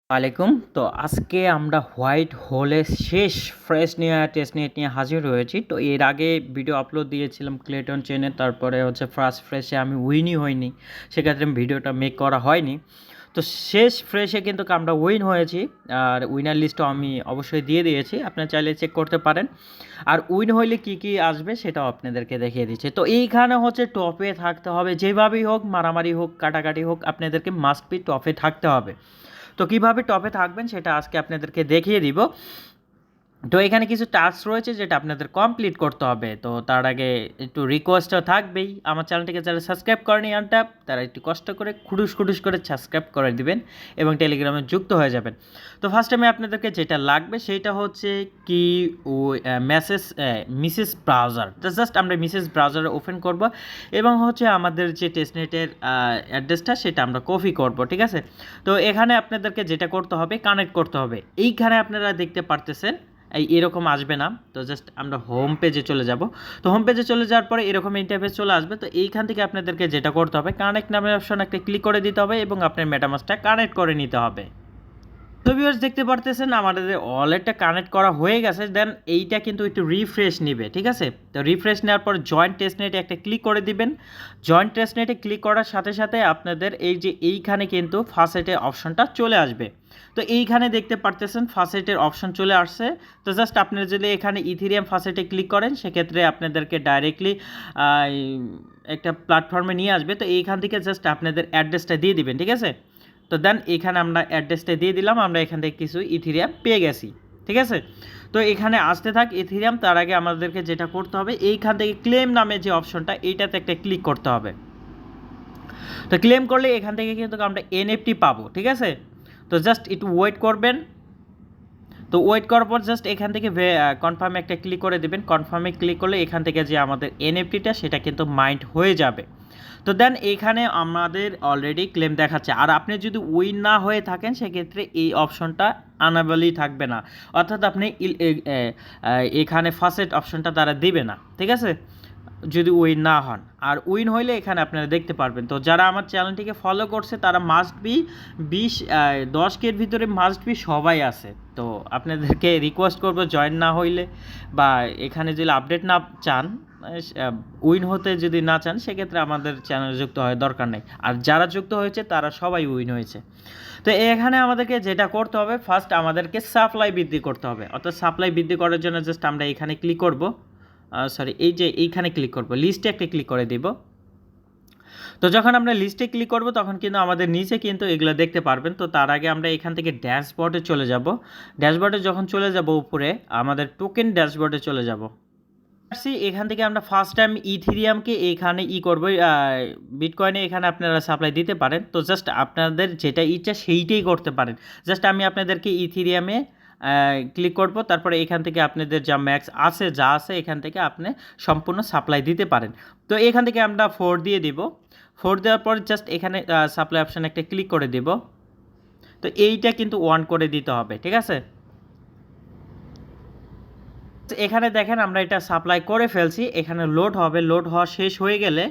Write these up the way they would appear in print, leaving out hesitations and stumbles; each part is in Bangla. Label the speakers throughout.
Speaker 1: আলাইকুম। তো আজকে আমরা হোয়াইট হোলের শেষ ফ্রেশ নিয়ে টেস্টনেট নিয়ে হাজির হয়েছি। তো এর আগে ভিডিও আপলোড দিয়েছিলাম ক্লেটন চেনে, তারপরে হচ্ছে ফার্স্ট ফ্রেশে আমি উইনই হইনি, সেক্ষেত্রে ভিডিওটা মেক করা হয়নি। তো শেষ ফ্রেশে কিন্তু আমরা উইন হয়েছি, আর উইনার লিস্টও আমি অবশ্যই দিয়ে দিয়েছি, আপনারা চাইলে চেক করতে পারেন। আর উইন হইলে কি কি আসবে সেটাও আপনাদেরকে দেখিয়ে দিচ্ছি। তো এইখানে হচ্ছে টপে থাকতে হবে, যেভাবেই হোক, মারামারি হোক, কাটাকাটি হোক, আপনাদেরকে মাস্ট বি টপে থাকতে হবে। তো কীভাবে টপে থাকবেন সেটা আজকে আপনাদেরকে দেখিয়ে দিব। তো এখানে কিছু টাস্ক রয়েছে যেটা আপনাদের কমপ্লিট করতে হবে। তো তার আগে একটু রিকোয়েস্টও থাকবেই, আমার চ্যানেলটিকে যারা সাবস্ক্রাইব করেনি আনটাপ, তারা একটু কষ্ট করে খুডুস করে সাবস্ক্রাইব করে দিবেন এবং টেলিগ্রামে যুক্ত হয়ে যাবেন। তো ফার্স্ট টাইমে আপনাদেরকে যেটা লাগবে সেটা হচ্ছে কি মিসেস ব্রাউজার। তো জাস্ট আমরা মিসেস ব্রাউজারে ওপেন করব এবং হচ্ছে আমাদের যে টেস্টনেটের অ্যাড্রেসটা সেটা আমরা কপি করব, ঠিক আছে। তো এখানে আপনাদেরকে যেটা করতে হবে, কানেক্ট করতে হবে। এইখানে আপনারা দেখতে পারতেছেন এরকম আসবে না। তো জাস্ট আমরা হোম পেজে চলে যাব। তো হোম পেজে চলে যাওয়ার পরে এরকম ইন্টারফেস চলে আসবে। তো এইখান থেকে আপনাদেরকে যেটা করতে হবে, কানেক্ট নামের অপশন একটা ক্লিক করে দিতে হবে এবং আপনার মেটামাস্কটা কানেক্ট করে নিতে হবে। তো ভিউয়ার্স দেখতে পারতেছেন আমাদের ওয়ালেটটা কানেক্ট করা হয়ে গেছে। দেন এইটা কিন্তু একটু রিফ্রেশ নেবে, ঠিক আছে। তো রিফ্রেশ নেওয়ার পর জয়েন্ট টেস্টনেটে একটা ক্লিক করে দিবেন। জয়েন্ট টেস্টনেটে ক্লিক করার সাথে সাথে আপনাদের এই যে এইখানে কিন্তু ফাসেটের অপশনটা চলে আসবে। তো এইখানে দেখতে পারতেছেন ফাসেটের অপশন চলে আসছে। তো জাস্ট আপনারা যদি এখানে ইথেরিয়াম ফাসেটে ক্লিক করেন সেক্ষেত্রে আপনাদেরকে ডাইরেক্টলি একটা প্ল্যাটফর্মে নিয়ে আসবে। তো এইখান থেকে জাস্ট আপনাদের অ্যাড্রেসটা দিয়ে দিবেন, ঠিক আছে। তো দেন এখানে আমরা অ্যাড্রেসটা দিয়ে দিলাম, আমরা এখান থেকে কিছু ইথেরিয়াম পেয়ে গেছি, ঠিক আছে। তো এখানে আসতে থাক ইথেরিয়াম, তার আগে আমাদেরকে যেটা করতে হবে, এইখান থেকে ক্লেম নামে যে অপশনটা, এইটাতে একটা ক্লিক করতে হবে। তো ক্লেম করলে এখান থেকে কিন্তু আমরা এনএফটি পাবো, ঠিক আছে। তো জাস্ট একটু ওয়েট করবেন। তো ওয়েট করার পর জাস্ট এখান থেকে কনফার্মে একটা ক্লিক করে দেবেন। কনফার্মে ক্লিক করলে এখান থেকে যে আমাদের এনএফটিটা সেটা কিন্তু মাইন্ড হয়ে যাবে। তো দেন এখানে আমাদের অলরেডি ক্লেম দেখাচ্ছে। আর আপনি যদি উইন না হয়ে থাকেন সেক্ষেত্রে এই অপশনটা আনাবেলই থাকবে না, অর্থাৎ আপনি এখানে ফার্স্ট অপশনটা তারা দিবে না, ঠিক আছে, যদি উইন না হন। আর উইন হইলে এখানে আপনারা দেখতে পারবেন। তো যারা আমার চ্যানেলটিকে ফলো করছে তারা মাস্ট বি 10K ভিতরে মাস্ট বি সবাই আছে। তো আপনাদেরকে রিকোয়েস্ট করবো, জয়েন না হইলে বা এখানে যদি আপডেট না চান, উইন হতে যদি না চান, সেক্ষেত্রে আমাদের চ্যানেলে যুক্ত হওয়ার দরকার নেই। আর যারা যুক্ত হয়েছে তারা সবাই উইন হয়েছে। তো এখানে আমাদেরকে যেটা করতে হবে, ফার্স্ট আমাদেরকে সাপ্লাই বৃদ্ধি করতে হবে। অর্থাৎ সাপ্লাই বৃদ্ধি করার জন্য জাস্ট আমরা এখানে ক্লিক করব, এই যে এইখানে ক্লিক করব, লিস্টে একটা ক্লিক করে দিব। তো যখন আমরা লিস্টে ক্লিক করব তখন কিন্তু আমাদের নিচে কিন্তু এগুলো দেখতে পারবেন। তো তার আগে আমরা এখান থেকে ড্যাশবোর্ডে চলে যাব। ড্যাশবোর্ডে যখন চলে যাব উপরে আমাদের টোকেন ড্যাশবোর্ডে চলে যাব। এখান থেকে আমরা ফার্স্ট টাইম ইথেরিয়ামকে এখানে করবো, বিটকয়েনে এখানে আপনারা সাপ্লাই দিতে পারেন। তো জাস্ট আপনাদের যেটা ইচ্ছা সেইটাই করতে পারেন। জাস্ট আমি আপনাদেরকে ইথেরিয়ামে ক্লিক করব, তারপরে এখান থেকে আপনাদের যা ম্যাক্স আছে যা আছে এখান থেকে আপনি সম্পূর্ণ সাপ্লাই দিতে পারেন। তো এখান থেকে আমরা 4 দিয়ে দিব। 4 দেওয়ার পর জাস্ট এখানে সাপ্লাই অপশান একটা ক্লিক করে দিব। তো এইটা কিন্তু 1 করে দিতে হবে, ঠিক আছে। এখানে দেখেন আমরা এটা সাপ্লাই করে ফেলছি, এখানে লোড হবে, লোড হওয়া শেষ হয়ে গেলে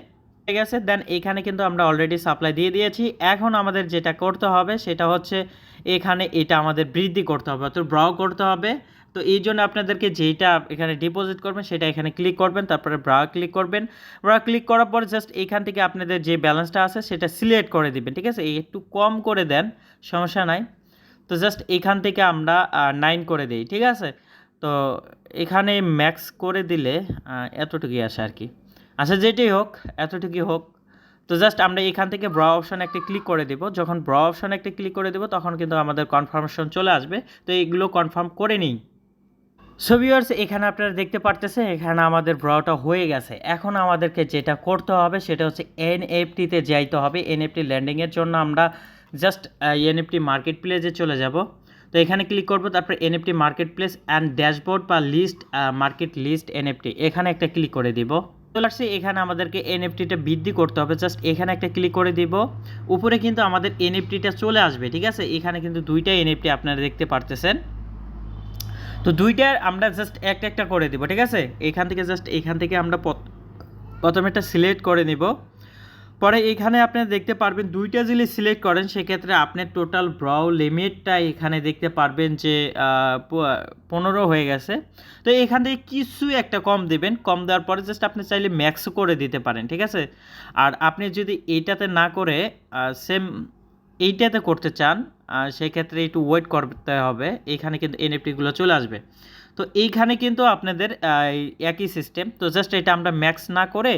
Speaker 1: ঠিক আছে। দেন এখানে কিন্তু আমরা অলরেডি সাপ্লাই দিয়ে দিয়েছি। এখন আমাদের যেটা করতে হবে সেটা হচ্ছে এখানে এটা আমাদের বৃদ্ধি করতে হবে, অর্থাৎ ব্রাউ করতে হবে। তো এই জন্য আপনাদেরকে যেটা এখানে ডিপোজিট করবেন সেটা এখানে ক্লিক করবেন, তারপরে ব্রাউ ক্লিক করবেন। ব্রাউ ক্লিক করার পর জাস্ট এখান থেকে আপনাদের যে ব্যালেন্সটা আছে সেটা সিলেক্ট করে দিবেন, ঠিক আছে। একটু কম করে দেন, সমস্যা নাই। তো জাস্ট এখান থেকে আমরা 9 করে দিই, ঠিক আছে। তো এখানে ম্যাক্স করে দিলে এতটুকুই আসে আর কি। আচ্ছা যেটাই হোক, এতটুকুই হোক। তো জাস্ট আমরা এখান থেকে ব্রাউ অপশান একটা ক্লিক করে দেব। যখন ব্রাউ অপশান একটা ক্লিক করে দেব তখন কিন্তু আমাদের কনফার্মেশন চলে আসবে। তো এইগুলো কনফার্ম করে নিই। সো ভিউয়ার্স এখানে আপনারা দেখতে পারতেছেন এখানে আমাদের ব্রাউটা হয়ে গেছে। এখন আমাদেরকে যেটা করতে হবে সেটা হচ্ছে এনএফটিতে যাইতে হবে। এনএফটি ল্যান্ডিংয়ের জন্য আমরা জাস্ট এনএফটি মার্কেট প্লেসে চলে যাব। তো এখানে ক্লিক করব, তারপর NFT market place and dashboard বা লিস্ট, মার্কেট লিস্ট এনএফটি, এখানে একটা ক্লিক করে দিব। চলে আসছে, এখানে আমাদেরকে এনএফটিটা বৃদ্ধি করতে হবে। জাস্ট এখানে একটা ক্লিক করে দিব। উপরে কিন্তু আমাদের এনএফটিটা চলে আসবে, ঠিক আছে। এখানে কিন্তু দুইটা এনএফটি আপনারা দেখতে পারতেছেন। তো দুইটার আমরা জাস্ট একটা একটা করে দিব, ঠিক আছে। এখান থেকে জাস্ট এখান থেকে আমরা প্রথমে একটা সিলেক্ট করে নিব। পরে এখানে আপনি দেখতে পারবেন দুইটা যদি সিলেক্ট করেন সেক্ষেত্রে আপনার টোটাল ব্রাউ লিমিটটা এখানে দেখতে পারবেন যে 15 হয়ে গেছে। তো এখান থেকে কিছু একটা কম দেবেন, কম দেওয়ার পরে জাস্ট আপনি চাইলে ম্যাক্স করে দিতে পারেন, ঠিক আছে। আর আপনি যদি এইটাতে না করে সেম এইটাতে করতে চান সেক্ষেত্রে একটু ওয়েট করতে হবে, এইখানে কিন্তু এনএফটিগুলো চলে আসবে। তো এইখানে কিন্তু আপনাদের একই সিস্টেম। তো জাস্ট এটা আমরা ম্যাক্স না করে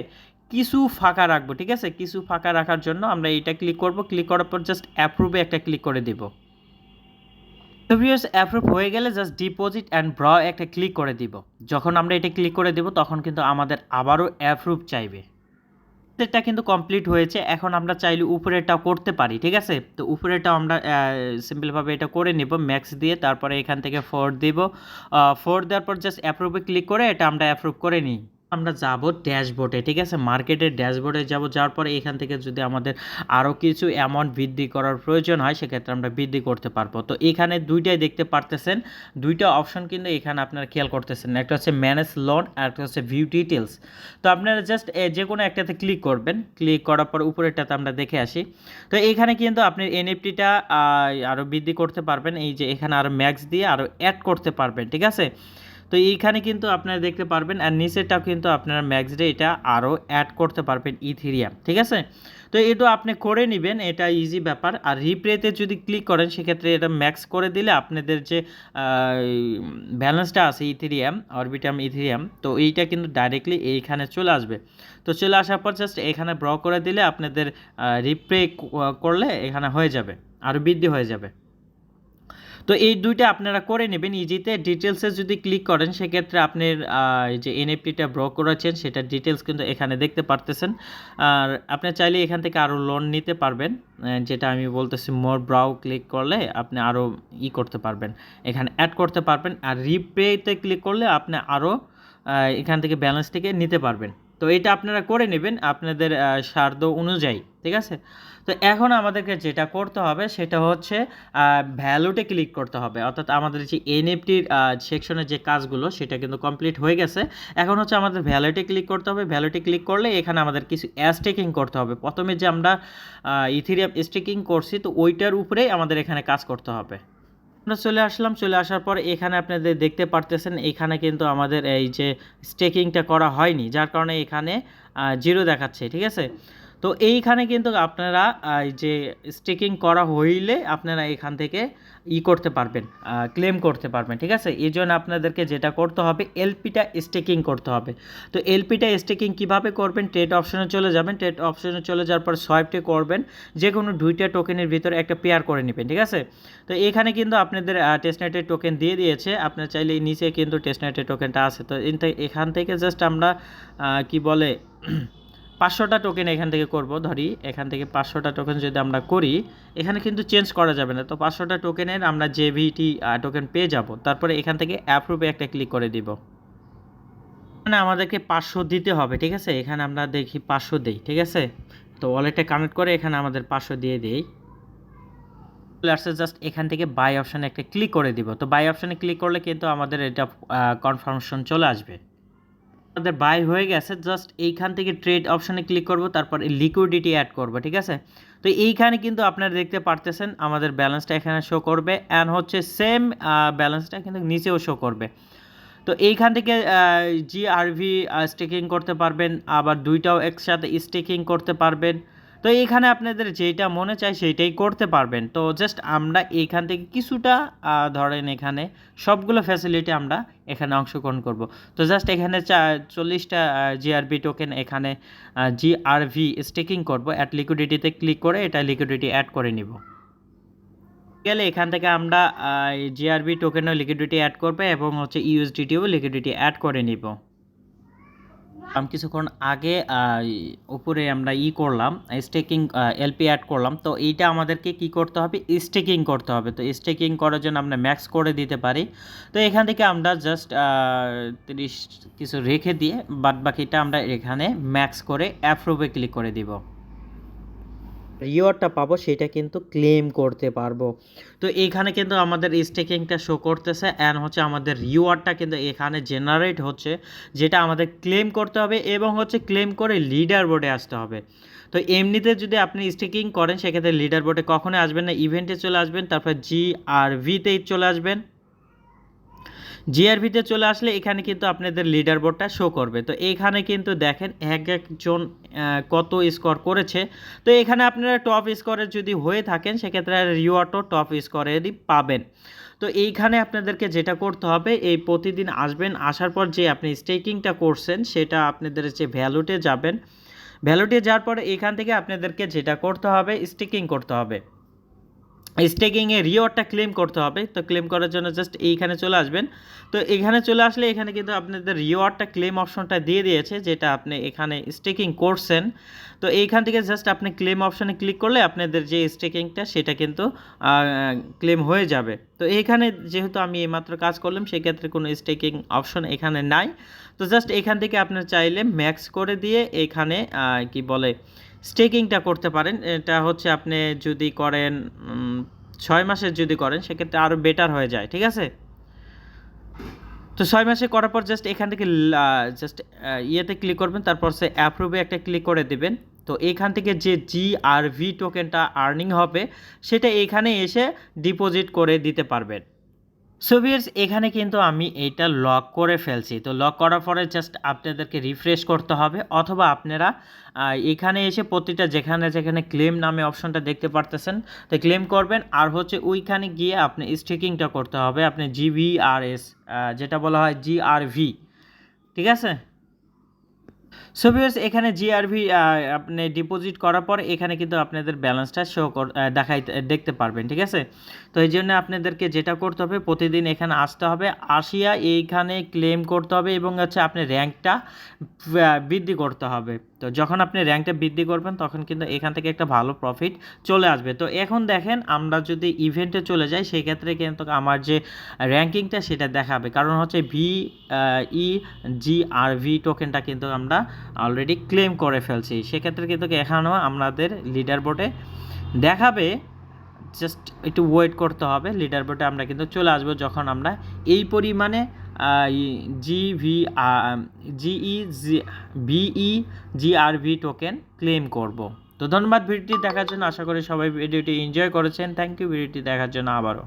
Speaker 1: কিছু ফাঁকা রাখবো, ঠিক আছে। কিছু ফাঁকা রাখার জন্য আমরা এইটা ক্লিক করব, ক্লিক করার পর জাস্ট অ্যাপ্রুভে একটা ক্লিক করে দিব। তো ভিউয়ার্স অ্যাপ্রুভ হয়ে গেলে জাস্ট ডিপোজিট অ্যান্ড ড্র একটা ক্লিক করে দিব। যখন আমরা এটা ক্লিক করে দিব তখন কিন্তু আমাদের আবারও অ্যাপ্রুভ চাইবে। এটা কিন্তু কমপ্লিট হয়েছে। এখন আমরা চাইলে উপরেরটাও করতে পারি, ঠিক আছে। তো উপরেরটাও আমরা সিম্পলভাবে এটা করে নেব ম্যাক্স দিয়ে, তারপরে এখান থেকে 4 দিব। 4 দেওয়ার পর জাস্ট অ্যাপ্রুভে ক্লিক করে এটা আমরা অ্যাপ্রুভ করে নিই। আমরা যাব ড্যাশবোর্ডে, ঠিক আছে, মার্কেটের ড্যাশবোর্ডে যাব। যাওয়ার পরে এখান থেকে যদি আমাদের আরও কিছু অ্যামাউন্ট বৃদ্ধি করার প্রয়োজন হয় সেক্ষেত্রে আমরা বৃদ্ধি করতে পারবো। তো এখানে দুইটাই দেখতে পারতেছেন, দুইটা অপশন কিন্তু এখানে আপনারা খেয়াল করতেছেন, একটা হচ্ছে ম্যানেজ লোন আর একটা হচ্ছে ভিউ ডিটেলস। তো আপনারা জাস্ট যে কোনো একটাতে ক্লিক করবেন, ক্লিক করার পর উপরেরটাতে আমরা দেখে আসি। তো এখানে কিন্তু আপনি এনএফটিটা আরও বৃদ্ধি করতে পারবেন, এই যে এখানে আরও ম্যাক্স দিয়ে আরও অ্যাড করতে পারবেন, ঠিক আছে। তো এইখানে কিন্তু আপনারা দেখতে পারবেন, আর নিচেরটাও কিন্তু আপনারা ম্যাক্সডে এটা আরও অ্যাড করতে পারবেন ইথেরিয়াম, ঠিক আছে। তো এটা আপনি করে নেবেন, এটা ইজি ব্যাপার। আর রিপ্লেতে যদি ক্লিক করেন সেক্ষেত্রে এটা ম্যাক্স করে দিলে আপনাদের যে ব্যালেন্সটা আছে ইথেরিয়াম, অরবিটাম ইথেরিয়াম, তো এইটা কিন্তু ডাইরেক্টলি এইখানে চলে আসবে। তো চলে আসার পর জাস্ট এখানে ব্র করে দিলে আপনাদের রিপ্লে করলে এখানে হয়ে যাবে, আরও বৃদ্ধি হয়ে যাবে। তো এই দুইটা আপনারা করে নেবেন ইজিতে। ডিটেলসে যদি ক্লিক করেন সেক্ষেত্রে আপনার যে এনএফটিটা ব্র করেছেন সেটার ডিটেলস কিন্তু এখানে দেখতে পারতেছেন। আর আপনি চাইলে এখান থেকে আরও লোন নিতে পারবেন, যেটা আমি বলতেছি মোর ব্রাউ ক্লিক করলে আপনি আরও করতে পারবেন, এখানে অ্যাড করতে পারবেন। আর রিপেতে ক্লিক করলে আপনি আরও এখান থেকে ব্যালেন্স থেকে নিতে পারবেন। তো এটা আপনারা করে নেবেন আপনাদের স্বার্থ অনুযায়ী, ঠিক আছে। তো এখন আমাদেরকে যেটা করতে হবে সেটা হচ্ছে ভ্যালুতে ক্লিক করতে হবে, অর্থাৎ আমাদের যে এনএফটির সেকশনের যে কাজগুলো সেটা কিন্তু কমপ্লিট হয়ে গেছে। এখন হচ্ছে আমাদের ভ্যালুতে ক্লিক করতে হবে। ভ্যালুতে ক্লিক করলে এখানে আমাদের কিছু স্টেকিং করতে হবে। প্রথমে যে আমরা ইথেরিয়াম স্টেকিং করছি তো ওইটার উপরেই আমাদের এখানে কাজ করতে হবে। আমরা চলে আসলাম, চলে আসার পর এখানে আপনাদের দেখতে পারতেছেন এখানে কিন্তু আমাদের এই যে স্টেকিংটা করা হয়নি, যার কারণে এখানে 0 দেখাচ্ছে, ঠিক আছে। তো এইখানে কিন্তু আপনারা যে স্টেকিং করা হইলে আপনারা এখান থেকে করতে পারবেন, ক্লেম করতে পারবেন, ঠিক আছে। এই জন্য আপনাদেরকে যেটা করতে হবে এলপিটা স্টেকিং করতে হবে। তো এলপিটা স্টেকিং কিভাবে করবেন, ট্রেড অপশনে চলে যাবেন। ট্রেড অপশনে চলে যাওয়ার পর সোয়াইপটি করবেন, যে কোনো দুইটা টোকেনের ভিতরে একটা পেয়ার করে নেবেন, ঠিক আছে। তো এখানে কিন্তু আপনাদের টেস্টনেটের টোকেন দিয়ে দিয়েছে, আপনার চাইলে নিচে কিন্তু টেস্টনেটের টোকেনটা আছে। তো এখান থেকে জাস্ট আমরা কি বলে 500টা টোকেন এখান থেকে করব। ধরি এখান থেকে 500টা টোকেন যদি আমরা করি, এখানে কিন্তু চেঞ্জ করা যাবে না। তো 500টা টোকেনের আমরা জেভিটি টোকেন পেয়ে যাব। তারপরে এখান থেকে অ্যাপ্রুভে একটা ক্লিক করে দিব। মানে আমাদেরকে 500 দিতে হবে, ঠিক আছে। এখানে আমরা দেখি 500 দেই, ঠিক আছে। তো ওয়ালেটে কানেক্ট করে এখানে আমাদের 500 দিয়ে দিই। জাস্ট এখান থেকে বাই অপশানে একটা ক্লিক করে দিব। তো বাই অপশানে ক্লিক করলে কিন্তু আমাদের এটা কনফার্মেশন চলে আসবে, আমাদের বাই হয়ে গেছে। জাস্ট এইখান থেকে ট্রেড অপশানে ক্লিক করব, তারপর লিকুইডিটি অ্যাড করব, ঠিক আছে। তো এইখানে কিন্তু আপনারা দেখতে পারতেছেন আমাদের ব্যালেন্সটা এখানে শো করবে, অ্যান্ড হচ্ছে সেম ব্যালেন্সটা কিন্তু নিচেও শো করবে। তো এইখান থেকে জিআরভি স্টেকিং করতে পারবেন, আবার দুইটাও একসাথে স্টেকিং করতে পারবেন। তো এইখানে আপনাদের যেটা মনে চায় সেইটাই করতে পারবেন। তো জাস্ট আমরা এইখান থেকে কিছুটা ধরেন এখানে সবগুলো ফ্যাসিলিটি আমরা এখানে অংশগ্রহণ করব। তো জাস্ট এখানে 40টা জিআরভি টোকেন এখানে জিআরভি স্টেকিং করব, অ্যাট লিকুইডিটিতে ক্লিক করে এটা লিকুইডিটি অ্যাড করে নিব। গেলে এখান থেকে আমরা জিআরবি টোকেনও লিকুইডিটি অ্যাড করবে এবং হচ্ছে ইউএসডিটিও লিকুইডিটি অ্যাড করে নিব। আমি কিছুক্ষণ আগে উপরে আমরা করলাম স্টেকিং এলপি অ্যাড করলাম। তো এইটা আমাদেরকে কি করতে হবে, স্টেকিং করতে হবে। তো স্টেকিং করার জন্য আমরা ম্যাক্স করে দিতে পারি। তো এখান থেকে আমরা জাস্ট 30 কিছু রেখে দিয়ে বাদ বাকিটা আমরা এখানে ম্যাক্স করে অ্যাপ্রুভে ক্লিক করে দিব। রিওয়ার্ডটা পাবো সেটা কিন্তু ক্লেম করতে পারবো। তো এইখানে কিন্তু আমাদের স্টেকিংটা শো করতেছে, অ্যান্ড হচ্ছে আমাদের রিওয়ার্ডটা কিন্তু এখানে জেনারেট হচ্ছে, যেটা আমাদের ক্লেম করতে হবে এবং হচ্ছে ক্লেম করে লিডার বোর্ডে আসতে হবে। তো এমনিতে যদি আপনি স্টেকিং করেন সেক্ষেত্রে লিডার বোর্ডে কখনোই আসবেন না, ইভেন্টে চলে আসবেন, তারপর জিআরভিতেই চলে আসবেন। জিআরভিতে চলে আসলে এখানে কিন্তু আপনাদের লিডার বোর্ডটা শো করবে। তো এইখানে কিন্তু দেখেন এক একজন কত স্কোর করেছে। তো এখানে আপনারা টপ স্কোরের যদি হয়ে থাকেন সেক্ষেত্রে রিওয়ার্ডও টপ স্কোরেরই পাবেন। তো এইখানে আপনাদেরকে যেটা করতে হবে, এই প্রতিদিন আসবেন, আসার পর যে আপনি স্টেকিংটা করছেন সেটা আপনাদের যে ভ্যালুটে যাবেন, ভ্যালুটে যাওয়ার পরে এখান থেকে আপনাদেরকে যেটা করতে হবে স্টেকিং করতে হবে। স্টেকিংয়ে রিওয়ার্ডটা ক্লেম করতে হবে। তো ক্লেম করার জন্য জাস্ট এইখানে চলে আসবেন। তো এখানে চলে আসলে এখানে কিন্তু আপনাদের রিওয়ার্ডটা ক্লেম অপশনটা দিয়ে দিয়েছে, যেটা আপনি এখানে স্টেকিং করছেন। তো এইখান থেকে জাস্ট আপনি ক্লেম অপশনে ক্লিক করলে আপনাদের যে স্টেকিংটা সেটা কিন্তু ক্লেম হয়ে যাবে। তো এইখানে যেহেতু আমি এইমাত্র কাজ করলাম সেক্ষেত্রে কোনো স্টেকিং অপশন এখানে নাই। তো জাস্ট এখান থেকে আপনার চাইলে ম্যাক্স করে দিয়ে এখানে কি বলে স্টেকিংটা করতে পারেন। এটা হচ্ছে আপনি যদি করেন 6 মাসের যদি করেন সেক্ষেত্রে আরও বেটার হয়ে যায়, ঠিক আছে। তো 6 মাসে করার পর জাস্ট এখান থেকে জাস্ট ইয়েতে ক্লিক করবেন, তারপর সে অ্যাপ্রুভে একটা ক্লিক করে দেবেন। তো এইখান থেকে যে জিআরভি টোকেনটা আর্নিং হবে সেটা এখানে এসে ডিপোজিট করে দিতে পারবেন। সো ভিউয়ার্স, এখানে কিন্তু আমি এইটা লক করে ফেলছি। তো লক করার পরে জাস্ট আপনাদেরকে রিফ্রেশ করতে হবে, অথবা আপনারা এখানে এসে প্রতিটা যেখানে যেখানে ক্লেম নামে অপশনটা দেখতে পারতেছেন তো ক্লেম করবেন। আর হচ্ছে ওইখানে গিয়ে আপনি স্টেকিংটা করতে হবে, আপনি জিভিআরএস যেটা বলা হয় জিআরভি, ঠিক আছে। সো ভিউয়ার্স, এখানে জিআরভি আপনি ডিপোজিট করার পর এখানে কিন্তু আপনাদের ব্যালেন্সটা দেখতে পারবেন, ঠিক আছে। তো এই জন্য আপনাদেরকে যেটা করতে হবে প্রতিদিন এখানে আসতে হবে, আসিয়া এইখানে ক্লেম করতে হবে এবং হচ্ছে আপনি র্যাঙ্কটা বৃদ্ধি করতে হবে। তো যখন আপনি র্যাঙ্কটা বৃদ্ধি করবেন তখন কিন্তু এখান থেকে একটা ভালো প্রফিট চলে আসবে। তো এখন দেখেন আমরা যদি ইভেন্টে চলে যাই সেক্ষেত্রে কিন্তু আমার যে র্যাঙ্কিংটা সেটা দেখাবে, কারণ হচ্ছে জিআরভি টোকেনটা কিন্তু আমরা অলরেডি ক্লেম করে ফেলছি। সেক্ষেত্রে কিন্তু এখানেও আমাদের লিডার বোর্ডে দেখাবে, জাস্ট একটু ওয়েট করতে হবে। লিডার বোর্ডে আমরা কিন্তু চলে আসবো যখন আমরা এই পরিমাণে জিআরভি টোকেন ক্লেম করব। তো ধন্যবাদ ভিডিওটি দেখার জন্য, আশা করি সবাই ভিডিওটি এনজয় করেছেন। থ্যাংক ইউ ভিডিওটি দেখার জন্য আবারও।